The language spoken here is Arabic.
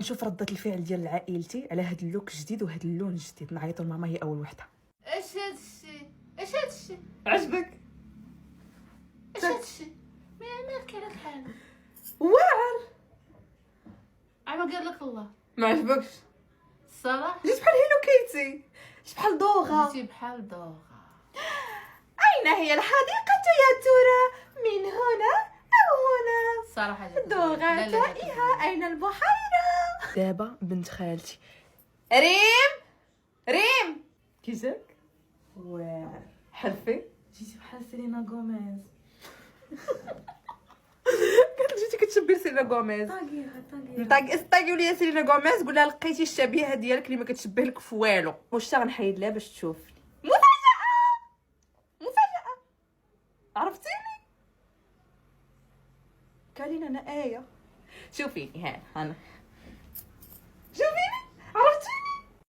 نشوف ردة الفعل ديال عائلتي على هاد اللوك الجديد وهاد اللون الجديد. نعيطوا لماما هي اول وحده. اش هادشي؟ اش هادشي؟ عجبك؟ اش هادشي؟ مالك على الحال؟ واعر. عما قال لك الله ما عجبكش؟ الصراحه جيت بحال هيلو كيتي، جيت بحال دوغا. جيتي بحال دوغا. اين هي الحديقه يا ترى؟ من هنا او هنا؟ الصراحه جات دوغا لا، لا، لا، تائهه، اين البحيره؟ دابا بنت خالتي ريم. ريم كي جاك؟ واعر. حلفي جيتي بحال سيلينا غوميز. قالت جيتي كتشبهي سيلينا غوميز. طاقي وليا سيلينا غوميز، قولها لقيتي الشبيهه ديالك اللي ما كتشبه لك في والو. واش تا غنحيد لها باش تشوفني؟ مفاجاه. عرفتيني؟ كالين انا ايه. شوفيني ها انا